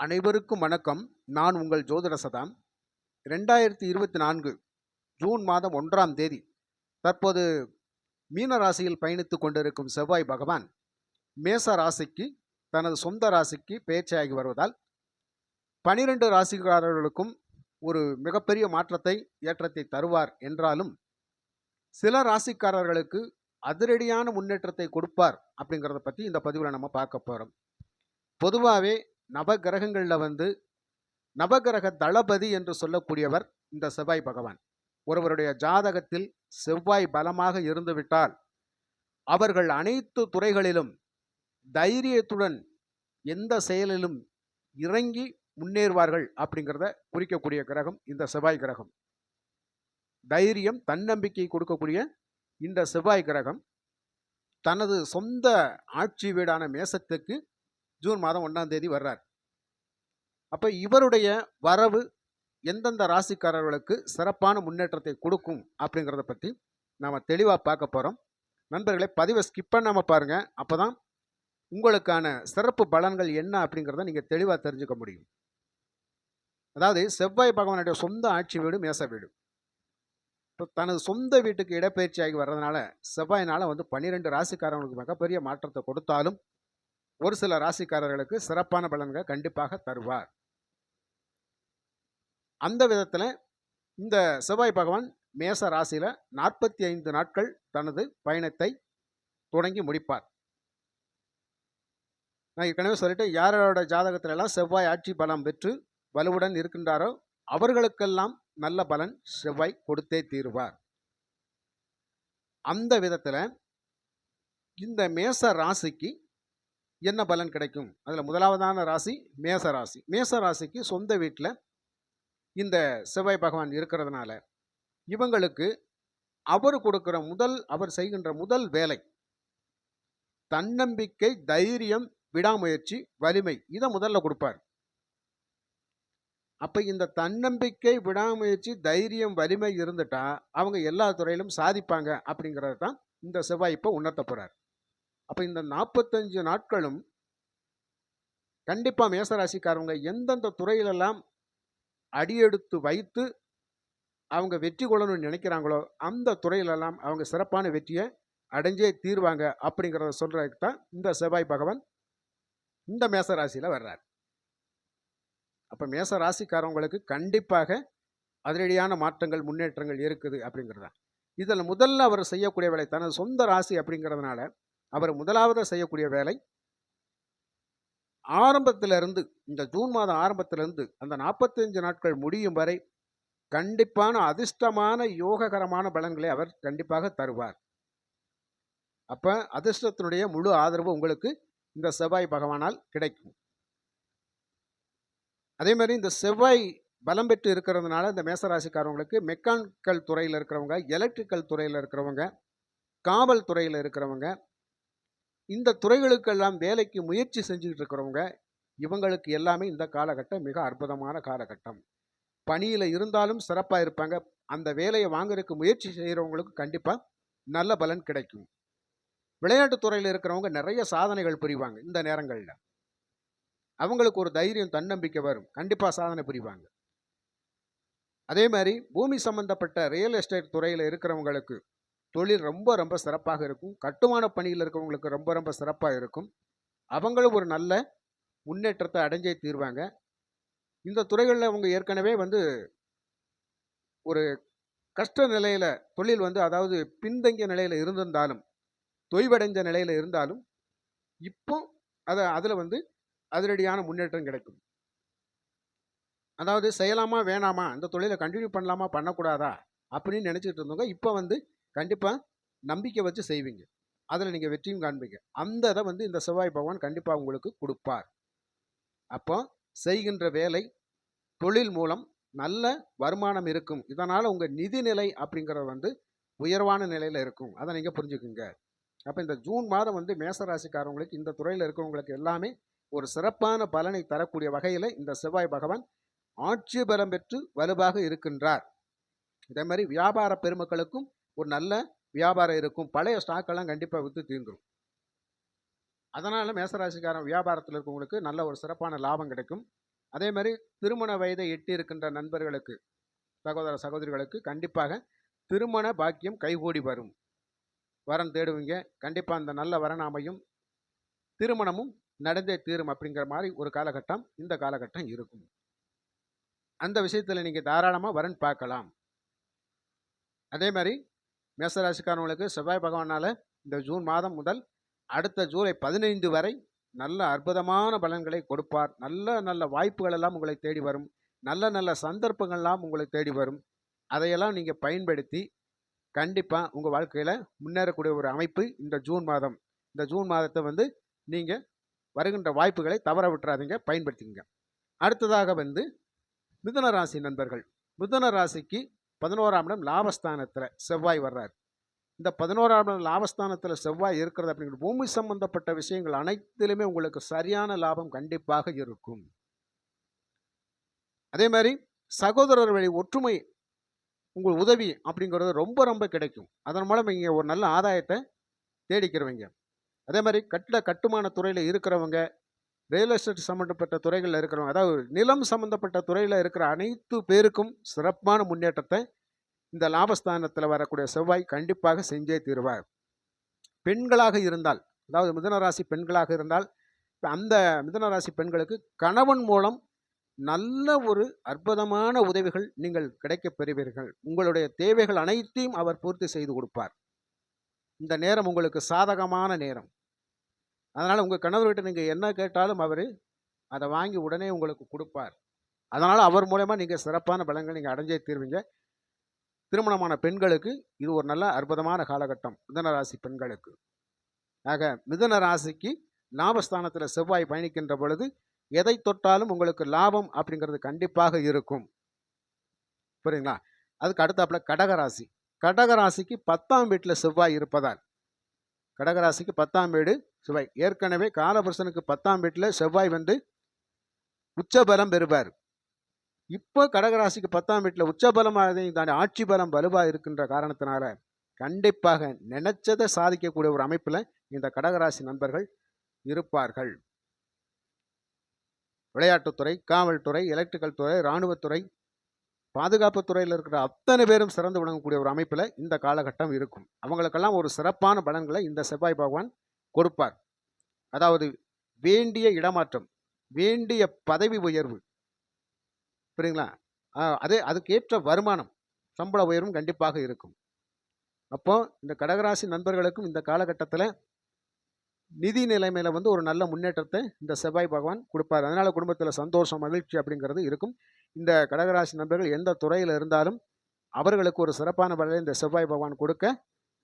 அனைவருக்கும் வணக்கம். நான் உங்கள் ஜோதிட சதாம். 2024 ஜூன் மாதம் 1ஆம் தேதி தற்போது மீன ராசியில் பயணித்துக் கொண்டிருக்கும் செவ்வாய் பகவான் மேச ராசிக்கு தனது சொந்த ராசிக்கு பெயர்ச்சியாகி வருவதால் 12 ராசிக்காரர்களுக்கும் ஒரு மிகப்பெரிய மாற்றத்தை ஏற்றத்தை தருவார் என்றாலும் சில ராசிக்காரர்களுக்கு அதிரடியான முன்னேற்றத்தை கொடுப்பார் அப்படிங்கிறத பற்றி இந்த பதிவில் நம்ம பார்க்க போகிறோம். பொதுவாகவே நவகிரகங்களில் நவகிரக தளபதி என்று சொல்லக்கூடியவர் இந்த செவ்வாய் பகவான். ஒருவருடைய ஜாதகத்தில் செவ்வாய் பலமாக இருந்துவிட்டால் அவர்கள் அனைத்து துறைகளிலும் தைரியத்துடன் எந்த செயலிலும் இறங்கி முன்னேறுவார்கள் அப்படிங்கிறத குறிக்கக்கூடிய கிரகம் இந்த செவ்வாய் கிரகம். தைரியம் தன்னம்பிக்கை கொடுக்கக்கூடிய இந்த செவ்வாய் கிரகம் தனது சொந்த ஆட்சி வீடான மேசத்துக்கு ஜூன் மாதம் 1ஆம் தேதி வர்றார். அப்போ இவருடைய வரவு எந்தெந்த ராசிக்காரர்களுக்கு சிறப்பான முன்னேற்றத்தை கொடுக்கும் அப்படிங்கிறத பற்றி நாம் தெளிவாக பார்க்க போகிறோம். நண்பர்களை பதிவை ஸ்கிப் பண்ணாமல் பாருங்கள். அப்போ தான் உங்களுக்கான சிறப்பு பலன்கள் என்ன அப்படிங்கிறத நீங்கள் தெளிவாக தெரிஞ்சுக்க முடியும். அதாவது செவ்வாய் பகவானுடைய சொந்த ஆட்சி வீடு மேச வீடு. இப்போ தனது சொந்த வீட்டுக்கு இடப்பெயர்ச்சியாகி வர்றதுனால செவ்வாயினால் 12 ராசிக்காரர்களுக்கு மிகப்பெரிய மாற்றத்தை கொடுத்தாலும் ஒரு சில ராசிக்காரர்களுக்கு சிறப்பான பலன்களை கண்டிப்பாக தருவார். அந்த விதத்தில் இந்த செவ்வாய் பகவான் மேச ராசியில் 45 நாட்கள் தனது பயணத்தை தொடங்கி முடிப்பார். நான் ஏற்கனவே சொல்லிட்டு யாரோட ஜாதகத்திலெல்லாம் செவ்வாய் ஆட்சி பலம் பெற்று வலுவுடன் இருக்கின்றாரோ அவர்களுக்கெல்லாம் நல்ல பலன் செவ்வாய் கொடுத்தே தீருவார். அந்த விதத்தில் இந்த மேச ராசிக்கு என்ன பலன் கிடைக்கும்? அதில் முதலாவதான ராசி மேச ராசி. மேச ராசிக்கு சொந்த வீட்டில் இந்த செவ்வாய் பகவான் இருக்கிறதுனால இவங்களுக்கு அவர் செய்கின்ற முதல் வேலை தன்னம்பிக்கை, தைரியம், விடாமுயற்சி, வலிமை. இதை முதல்ல கொடுப்பார். அப்போ இந்த தன்னம்பிக்கை, விடாமுயற்சி, தைரியம், வலிமை இருந்துட்டா அவங்க எல்லா துறையிலும் சாதிப்பாங்க அப்படிங்கிறது தான் இந்த செவ்வாய் இப்போ உணர்த்த போகிறார். அப்போ இந்த 45 நாட்களும் கண்டிப்பாக மேசராசிக்காரவங்க எந்தெந்த துறையிலெல்லாம் அடியெடுத்து வைத்து அவங்க வெற்றி கொள்ளணும்னு நினைக்கிறாங்களோ அந்த துறையிலெல்லாம் அவங்க சிறப்பான வெற்றியை அடைஞ்சே தீர்வாங்க அப்படிங்கிறத சொல்கிறதுக்கு தான் இந்த செவ்வாய் பகவான் இந்த மேசராசியில் வர்றார். அப்போ மேச ராசிக்காரவங்களுக்கு கண்டிப்பாக அதிரடியான மாற்றங்கள், முன்னேற்றங்கள் இருக்குது அப்படிங்கிறதா. இதில் முதல்ல அவர் செய்யக்கூடிய வேலை தனது சொந்த ராசி அப்படிங்கிறதுனால அவர் முதலாவது செய்யக்கூடிய வேலை ஆரம்பத்திலிருந்து இந்த ஜூன் மாதம் ஆரம்பத்திலிருந்து அந்த 45 நாட்கள் முடியும் வரை கண்டிப்பான அதிர்ஷ்டமான யோககரமான பலன்களை அவர் கண்டிப்பாக தருவார். அப்போ அதிர்ஷ்டத்தினுடைய முழு ஆதரவு உங்களுக்கு இந்த செவ்வாய் பகவானால் கிடைக்கும். அதே மாதிரி இந்த செவ்வாய் பலம் பெற்று இருக்கிறதுனால இந்த மேசராசிக்காரவங்களுக்கு மெக்கானிக்கல் துறையில் இருக்கிறவங்க, எலக்ட்ரிக்கல் துறையில் இருக்கிறவங்க, காவல் துறையில் இருக்கிறவங்க, இந்த துறைகளுக்கெல்லாம் வேலைக்கு முயற்சி செஞ்சுக்கிட்டு இருக்கிறவங்க இவங்களுக்கு எல்லாமே இந்த காலகட்டம் மிக அற்புதமான காலகட்டம். பணியில் இருந்தாலும் சிறப்பாக இருப்பாங்க. அந்த வேலையை வாங்குறதுக்கு முயற்சி செய்கிறவங்களுக்கு கண்டிப்பாக நல்ல பலன் கிடைக்கும். விளையாட்டு துறையில் இருக்கிறவங்க நிறைய சாதனைகள் புரிவாங்க. இந்த நேரங்களில் அவங்களுக்கு ஒரு தைரியம், தன்னம்பிக்கை வரும். கண்டிப்பாக சாதனை புரிவாங்க. அதே மாதிரி பூமி சம்பந்தப்பட்ட ரியல் எஸ்டேட் துறையில் இருக்கிறவங்களுக்கு தொழில் ரொம்ப ரொம்ப சிறப்பாக இருக்கும். கட்டுமான பணியில் இருக்கிறவங்களுக்கு ரொம்ப ரொம்ப சிறப்பாக இருக்கும். அவங்களும் ஒரு நல்ல முன்னேற்றத்தை அடைஞ்சே தீர்வாங்க. இந்த துறைகளில் அவங்க ஏற்கனவே ஒரு கஷ்ட நிலையில் தொழில் அதாவது பின்தங்கிய நிலையில் இருந்திருந்தாலும், தொய்வடைஞ்ச நிலையில் இருந்தாலும் இப்போ அதில் அதிரடியான முன்னேற்றம் கிடைக்கும். அதாவது செய்யலாமா வேணாமா, இந்த தொழிலை கண்டினியூ பண்ணலாமா பண்ணக்கூடாதா அப்படின்னு நினச்சிக்கிட்டு இருந்தவங்க இப்போ கண்டிப்பாக நம்பிக்கை வச்சு செய்வீங்க. அதில் நீங்கள் வெற்றியும் காண்பீங்க. அந்த இதை இந்த செவ்வாய் பகவான் கண்டிப்பாக உங்களுக்கு கொடுப்பார். அப்போ செய்கின்ற வேலை, தொழில் மூலம் நல்ல வருமானம் இருக்கும். இதனால் உங்கள் நிதிநிலை அப்படிங்கிறது உயர்வான நிலையில் இருக்கும். அதை நீங்கள் புரிஞ்சுக்குங்க. அப்போ இந்த ஜூன் மாதம் மேசராசிக்காரவங்களுக்கு இந்த துறையில் இருக்கிறவங்களுக்கு எல்லாமே ஒரு சிறப்பான பலனை தரக்கூடிய வகையில் இந்த செவ்வாய் பகவான் ஆட்சி பலம் பெற்று வலுவாக இருக்கின்றார். இதே மாதிரி வியாபார பெருமக்களுக்கும் ஒரு நல்ல வியாபாரம் இருக்கும். பழைய ஸ்டாக்கெல்லாம் கண்டிப்பாக விற்று தீர்ந்துடும். அதனால் மேசராசிக்காரன் வியாபாரத்தில் இருக்கவங்களுக்கு நல்ல ஒரு சிறப்பான லாபம் கிடைக்கும். அதே மாதிரி திருமண வயதை எட்டி இருக்கின்ற நண்பர்களுக்கு, சகோதர சகோதரிகளுக்கு கண்டிப்பாக திருமண பாக்கியம் கைகூடி வரும். வரன் தேடுவீங்க, கண்டிப்பாக அந்த நல்ல வரன் அமையும், திருமணமும் நடந்தே தீரும் அப்படிங்கிற மாதிரி ஒரு காலகட்டம் இந்த காலகட்டம் இருக்கும். அந்த விஷயத்தில் நீங்கள் தாராளமாக வரன் பார்க்கலாம். அதே மாதிரி மேசராசிக்காரவங்களுக்கு செவ்வாய் பகவானால் இந்த ஜூன் மாதம் முதல் அடுத்த ஜூலை 15 வரை நல்ல அற்புதமான பலன்களை கொடுப்பார். நல்ல நல்ல வாய்ப்புகள் எல்லாம் உங்களை தேடி வரும். நல்ல நல்ல சந்தர்ப்பங்கள்லாம் உங்களை தேடி வரும். அதையெல்லாம் நீங்கள் பயன்படுத்தி கண்டிப்பாக உங்கள் வாழ்க்கையில் முன்னேறக்கூடிய ஒரு அமைப்பு இந்த ஜூன் மாதம். இந்த ஜூன் மாதத்தை நீங்கள் வருகின்ற வாய்ப்புகளை தவற விட்டுறாதீங்க, பயன்படுத்திங்க. அடுத்ததாக மிதுன ராசி நண்பர்கள். மிதுன ராசிக்கு 11ஆம் இடம் லாபஸ்தானத்தில் செவ்வாய் வர்றார். இந்த 11ஆம் இடம் லாபஸ்தானத்தில் செவ்வாய் இருக்கிறது அப்படிங்கிற பூமி சம்பந்தப்பட்ட விஷயங்கள் அனைத்திலுமே உங்களுக்கு சரியான லாபம் கண்டிப்பாக இருக்கும். அதே மாதிரி சகோதரர் வழி ஒற்றுமை, உங்கள் உதவி அப்படிங்கிறது ரொம்ப ரொம்ப கிடைக்கும். அதன் மூலம் நீங்கள் ஒரு நல்ல ஆதாயத்தை தேடிக்கிறவங்க. அதே மாதிரி கட்டுமான துறையில் இருக்கிறவங்க, ரியல் எஸ்டேட் சம்மந்தப்பட்ட துறைகளில் இருக்கிறவங்க, அதாவது நிலம் சம்மந்தப்பட்ட துறையில் இருக்கிற அனைத்து பேருக்கும் சிறப்பான முன்னேற்றத்தை இந்த லாபஸ்தானத்தில் வரக்கூடிய செவ்வாய் கண்டிப்பாக செஞ்சே தீருவார். பெண்களாக இருந்தால், அதாவது மிதுனராசி பெண்களாக இருந்தால், அந்த மிதுனராசி பெண்களுக்கு கணவன் மூலம் நல்ல ஒரு அற்புதமான உதவிகள் நீங்கள் கிடைக்கப் பெறுவீர்கள். உங்களுடைய தேவைகள் அனைத்தையும் அவர் பூர்த்தி செய்து கொடுப்பார். இந்த நேரம் உங்களுக்கு சாதகமான நேரம். அதனால் உங்கள் கணவர்கிட்ட நீங்கள் என்ன கேட்டாலும் அவர் அதை வாங்கி உடனே உங்களுக்கு கொடுப்பார். அதனால் அவர் மூலமாக நீங்கள் சிறப்பான பலன்கள் நீங்கள் அடைஞ்சே தீர்வீங்க. திருமணமான பெண்களுக்கு இது ஒரு நல்ல அற்புதமான காலகட்டம் மிதுன ராசி பெண்களுக்கு. ஆக மிதுன ராசிக்கு லாபஸ்தானத்தில் செவ்வாய் பயணிக்கின்ற பொழுது எதை தொட்டாலும் உங்களுக்கு லாபம் அப்படிங்கிறது கண்டிப்பாக இருக்கும். புரியுங்களா? அதுக்கு அடுத்தாப்புல கடகராசி. கடகராசிக்கு 10ஆம் வீட்டில் செவ்வாய் இருப்பதால், கடகராசிக்கு 10ஆம் வீடு செவ்வாய். ஏற்கனவே காலபுருஷனுக்கு 10ஆம் வீட்டில் செவ்வாய் உச்சபலம் பெறுவார். இப்போ கடகராசிக்கு 10ஆம் வீட்டில் உச்சபலமாக தாண்டி ஆட்சி பலம் வலுவாக இருக்கின்ற காரணத்தினால கண்டிப்பாக நினைச்சதை சாதிக்கக்கூடிய ஒரு அமைப்பில் இந்த கடகராசி நண்பர்கள் இருப்பார்கள். விளையாட்டுத்துறை, காவல்துறை, எலக்ட்ரிக்கல் துறை, இராணுவத்துறை, பாதுகாப்பு துறையில் இருக்கிற அத்தனை பேரும் சிறந்து விளங்கக்கூடிய ஒரு அமைப்பில் இந்த காலகட்டம் இருக்கும். அவங்களுக்கெல்லாம் ஒரு சிறப்பான பலன்களை இந்த செவ்வாய் பகவான் கொடுப்பார். அதாவது வேண்டிய இடமாற்றம், வேண்டிய பதவி உயர்வு, புரியுங்களா? அதுக்கேற்ற வருமானம், சம்பள உயர்வும் கண்டிப்பாக இருக்கும். அப்போ இந்த கடகராசி நண்பர்களுக்கும் இந்த காலகட்டத்தில் நிதி நிலைமையில ஒரு நல்ல முன்னேற்றத்தை இந்த செவ்வாய் பகவான் கொடுப்பார். அதனால குடும்பத்தில் சந்தோஷம், மகிழ்ச்சி அப்படிங்கிறது இருக்கும். இந்த கடகராசி நண்பர்கள் எந்த துறையில் இருந்தாலும் அவர்களுக்கு ஒரு சிறப்பான பலனை இந்த செவ்வாய் பகவான் கொடுக்க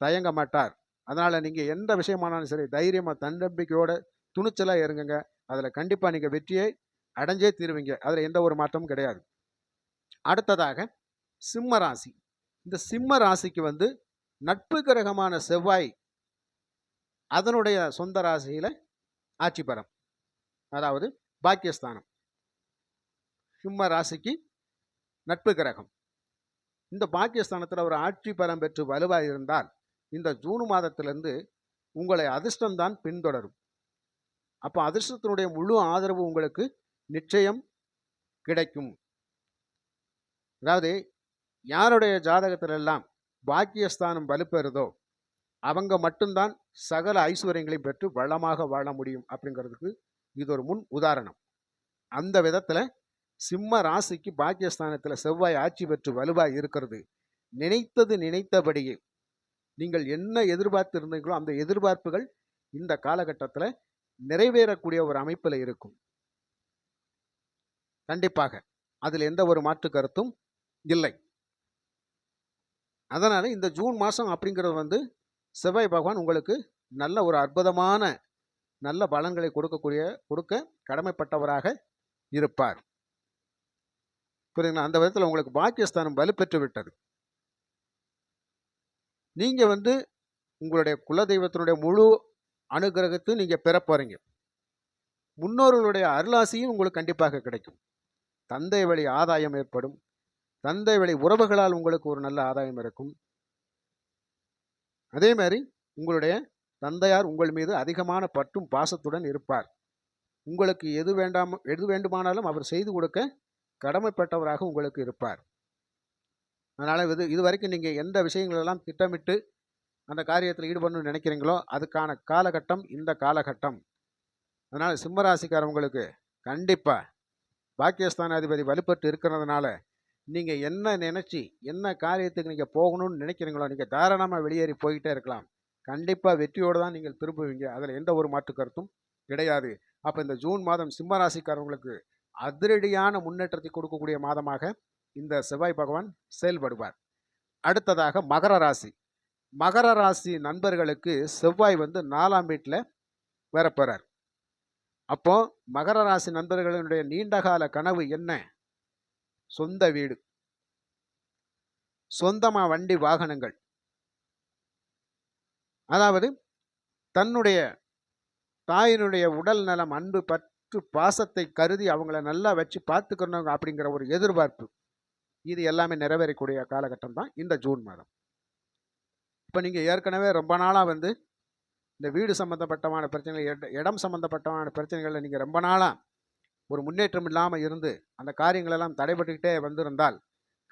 தயங்க மாட்டார். அதனால் நீங்கள் எந்த விஷயமானாலும் சரி தைரியமாக தன்னம்பிக்கையோட துணிச்சலாக இருங்குங்க. அதில் கண்டிப்பாக நீங்கள் வெற்றியை அடைஞ்சே தீருவீங்க. அதில் எந்த ஒரு மாற்றமும் கிடையாது. அடுத்ததாக சிம்ம ராசி. இந்த சிம்ம ராசிக்கு நட்பு கிரகமான செவ்வாய் அதனுடைய சொந்த ராசியில் ஆட்சி பெறும், அதாவது பாக்கியஸ்தானம். சிம்ம ராசிக்கு நட்பு கிரகம் இந்த பாக்கியஸ்தானத்தில் ஒரு ஆட்சி பலம் பெற்று வலுவாக இருந்தால் இந்த ஜூன் மாதத்திலிருந்து உங்களை அதிர்ஷ்டம்தான் பின்தொடரும். அப்போ அதிர்ஷ்டத்தினுடைய முழு ஆதரவு உங்களுக்கு நிச்சயம் கிடைக்கும். அதாவது யாருடைய ஜாதகத்திலெல்லாம் பாக்கியஸ்தானம் வலுப்பெறுதோ அவங்க மட்டும்தான் சகல ஐஸ்வர்யங்களையும் பெற்று வளமாக வாழ முடியும் அப்படிங்கிறதுக்கு இது ஒரு முன் உதாரணம். அந்த விதத்தில் சிம்ம ராசிக்கு பாக்கியஸ்தானத்தில் செவ்வாய் ஆட்சி பெற்று வலுவாக இருக்கிறது. நினைத்தது நினைத்தபடியே நீங்கள் என்ன எதிர்பார்த்து இருந்தீங்களோ அந்த எதிர்பார்ப்புகள் இந்த காலகட்டத்தில் நிறைவேறக்கூடிய ஒரு அமைப்பில் இருக்கும். கண்டிப்பாக அதில் எந்த ஒரு மாற்று கருத்தும் இல்லை. அதனால் இந்த ஜூன் மாதம் அப்படிங்கிறது செவ்வாய் பகவான் உங்களுக்கு நல்ல ஒரு அற்புதமான நல்ல பலன்களை கொடுக்க கடமைப்பட்டவராக இருப்பார். புரியுங்களா? அந்த விதத்தில் உங்களுக்கு பாக்கியஸ்தானம் வலுப்பெற்று விட்டது. நீங்கள் உங்களுடைய குலதெய்வத்தினுடைய முழு அனுகிரகத்தை நீங்கள் பெற போகிறீங்க. முன்னோர்களுடைய அருளாசியும் உங்களுக்கு கண்டிப்பாக கிடைக்கும். தந்தை வழி ஆதாயம் ஏற்படும். தந்தை வழி உறவுகளால் உங்களுக்கு ஒரு நல்ல ஆதாயம் இருக்கும். அதே மாதிரி உங்களுடைய தந்தையார் உங்கள் மீது அதிகமான பற்றும் பாசத்துடன் இருப்பார். உங்களுக்கு எது வேண்டுமானாலும் அவர் செய்து கொடுக்க கடமைப்பட்டவராக உங்களுக்கு இருப்பார். அதனால் இதுவரைக்கும் நீங்கள் எந்த விஷயங்களெல்லாம் திட்டமிட்டு அந்த காரியத்தில் ஈடுபடணும்னு நினைக்கிறீங்களோ அதுக்கான காலகட்டம் இந்த காலகட்டம். அதனால் சிம்மராசிக்காரவங்களுக்கு கண்டிப்பாக பாக்கியஸ்தானாதிபதி வலுப்பட்டு இருக்கிறதுனால நீங்கள் என்ன நினச்சி என்ன காரியத்துக்கு நீங்கள் போகணும்னு நினைக்கிறீங்களோ நீங்கள் தாராளமாக வெளியேறி போய்கிட்டே இருக்கலாம். கண்டிப்பாக வெற்றியோடு தான் நீங்கள் திரும்புவீங்க. அதில் எந்த ஒரு மாற்று கருத்தும் கிடையாது. அப்போ இந்த ஜூன் மாதம் சிம்மராசிக்காரவங்களுக்கு அதிரடியான முன்னேற்றத்தை கொடுக்கக்கூடிய மாதமாக இந்த செவ்வாய் பகவான் செயல்படுவார். அடுத்ததாக மகர ராசி. மகர ராசி நண்பர்களுக்கு செவ்வாய் 4ஆம் வீட்டில் வரப்போறார். அப்போ மகர ராசி நண்பர்களுடைய நீண்டகால கனவு என்ன? சொந்த வீடு, சொந்தமா வண்டி வாகனங்கள். அதாவது தன்னுடைய தாயினுடைய உடல் நலம், அன்பு, பற்று, பாசத்தை கருதி அவங்கள நல்லா வச்சு பார்த்துக்கணும் அப்படிங்கிற ஒரு எதிர்பார்ப்பு, இது எல்லாமே நிறைவேறக்கூடிய காலகட்டம் தான் இந்த ஜூன் மாதம். இப்போ நீங்கள் ஏற்கனவே ரொம்ப நாளாக இந்த வீடு சம்மந்தப்பட்டமான பிரச்சனைகள், இடம் சம்மந்தப்பட்டமான பிரச்சனைகளில் நீங்கள் ரொம்ப நாளாக ஒரு முன்னேற்றம் இல்லாமல் இருந்து அந்த காரியங்களெல்லாம் தடைபட்டுக்கிட்டே வந்திருந்தால்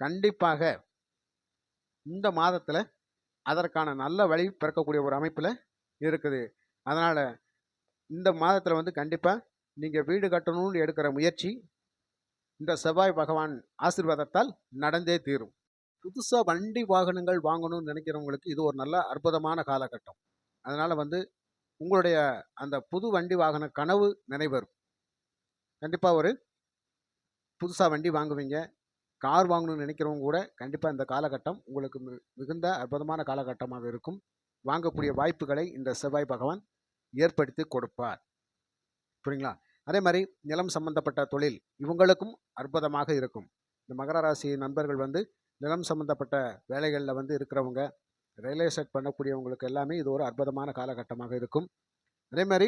கண்டிப்பாக இந்த மாதத்தில் அதற்கான நல்ல வழி பிறக்கக்கூடிய ஒரு அமைப்பில் இருக்குது. அதனால் இந்த மாதத்தில் கண்டிப்பாக நீங்கள் வீடு கட்டணும்னு எடுக்கிற முயற்சி இந்த செவ்வாய் பகவான் ஆசீர்வாதத்தால் நடந்தே தீரும். புதுசாக வண்டி வாகனங்கள் வாங்கணும்னு நினைக்கிறவங்களுக்கு இது ஒரு நல்ல அற்புதமான காலகட்டம். அதனால் உங்களுடைய அந்த புது வண்டி வாகன கனவு நிறைவேறும். கண்டிப்பாக ஒரு புதுசாக வண்டி வாங்குவீங்க. கார் வாங்கணும்னு நினைக்கிறவங்க கூட கண்டிப்பாக இந்த காலகட்டம் உங்களுக்கு மிகுந்த அற்புதமான காலகட்டமாக இருக்கும். வாங்கக்கூடிய வாய்ப்புகளை இந்த செவ்வாய் பகவான் ஏற்படுத்தி கொடுப்பார். புரியுங்களா? அதே மாதிரி நிலம் சம்பந்தப்பட்ட தொழில் இவங்களுக்கும் அற்புதமாக இருக்கும். இந்த மகர ராசி நண்பர்கள் நிலம் சம்பந்தப்பட்ட வேலைகளில் இருக்கிறவங்க, ரியல் எஸ்டேட் பண்ணக்கூடியவங்களுக்கு எல்லாமே இது ஒரு அற்புதமான காலகட்டமாக இருக்கும். அதே மாதிரி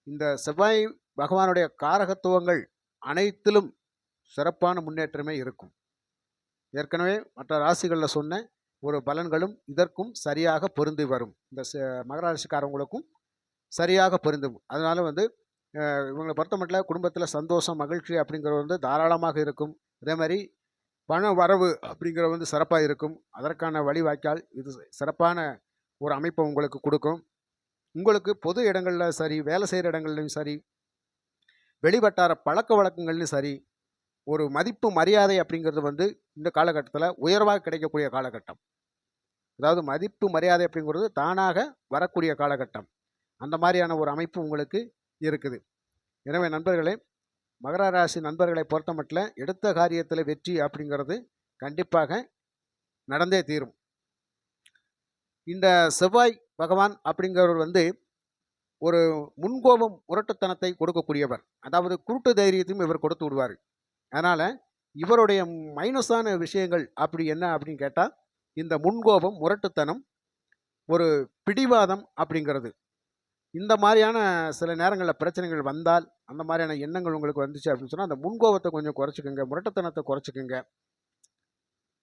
இந்த செவ்வாய் பகவானுடைய காரகத்துவங்கள் அனைத்திலும் சிறப்பான முன்னேற்றமே இருக்கும். ஏற்கனவே மற்ற ராசிகளில் சொன்ன ஒரு பலன்களும் இதற்கும் சரியாக பொருந்தி வரும். இந்த மகர ராசிக்காரவங்களுக்கும் சரியாக பொருந்தும். அதனால இவங்களை பொறுத்த மட்டும் குடும்பத்தில் சந்தோஷம், மகிழ்ச்சி அப்படிங்கிறது தாராளமாக இருக்கும். அதே மாதிரி பண வரவு அப்படிங்கிற சிறப்பாக இருக்கும். அதற்கான வழிவாய்க்கால் இது சிறப்பான ஒரு அமைப்பை உங்களுக்கு கொடுக்கும். உங்களுக்கு பொது இடங்களில் சரி, வேலை செய்கிற இடங்கள்லையும் சரி, வெளிவட்டார பழக்க வழக்கங்கள்லையும் சரி, ஒரு மதிப்பு மரியாதை அப்படிங்கிறது இந்த காலகட்டத்தில் உயர்வாக கிடைக்கக்கூடிய காலகட்டம். அதாவது மதிப்பு மரியாதை அப்படிங்கிறது தானாக வரக்கூடிய காலகட்டம். அந்த மாதிரியான ஒரு அமைப்பு உங்களுக்கு இருக்குது. எனவே நண்பர்களே, மகர ராசி நண்பர்களை பொறுத்த மட்டும் எடுத்த காரியத்தில் வெற்றி அப்படிங்கிறது கண்டிப்பாக நடந்தே தீரும். இந்த செவ்வாய் பகவான் அப்படிங்கிறவர் ஒரு முன்கோபம், முரட்டுத்தனத்தை கொடுக்கக்கூடியவர். அதாவது குருட்டு தைரியத்தையும் இவர் கொடுத்து விடுவார். அதனால் இவருடைய மைனஸான விஷயங்கள் அப்படி என்ன அப்படின்னு கேட்டால், இந்த முன்கோபம், முரட்டுத்தனம், ஒரு பிடிவாதம் அப்படிங்கிறது. இந்த மாதிரியான சில நேரங்களில் பிரச்சனைகள் வந்தால், அந்த மாதிரியான எண்ணங்கள் உங்களுக்கு வந்துச்சு அப்படின்னு சொன்னால் அந்த முன்கோபத்தை கொஞ்சம் குறைச்சிக்கோங்க, முரட்டுத்தனத்தை குறைச்சிக்கோங்க.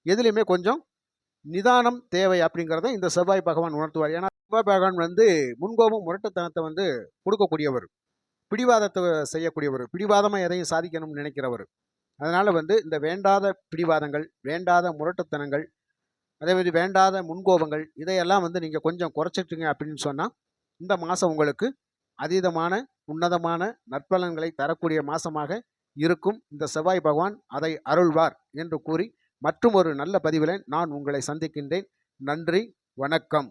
எதுலேயுமே கொஞ்சம் நிதானம் தேவை அப்படிங்கிறத இந்த செவ்வாய் பகவான் உணர்த்துவார். ஏன்னா செவ்வாய் பகவான் முன்கோபம், முரட்டுத்தனத்தை கொடுக்கக்கூடியவர், பிடிவாதத்தை செய்யக்கூடியவர், பிடிவாதமாக எதையும் சாதிக்கணும்னு நினைக்கிறவர். அதனால் இந்த வேண்டாத பிடிவாதங்கள், வேண்டாத முரட்டுத்தனங்கள், அதே மாதிரி வேண்டாத முன்கோபங்கள், இதையெல்லாம் நீங்கள் கொஞ்சம் குறைச்சிட்டுங்க அப்படின்னு சொன்னால் இந்த மாதம் உங்களுக்கு அதீதமான உன்னதமான நற்பலன்களை தரக்கூடிய மாதமாக இருக்கும். இந்த செவ்வாய் பகவான் அதை அருள்வார் என்று கூறி மற்றும் ஒரு நல்ல பதிவில் நான் உங்களை சந்திக்கின்றேன். நன்றி, வணக்கம்.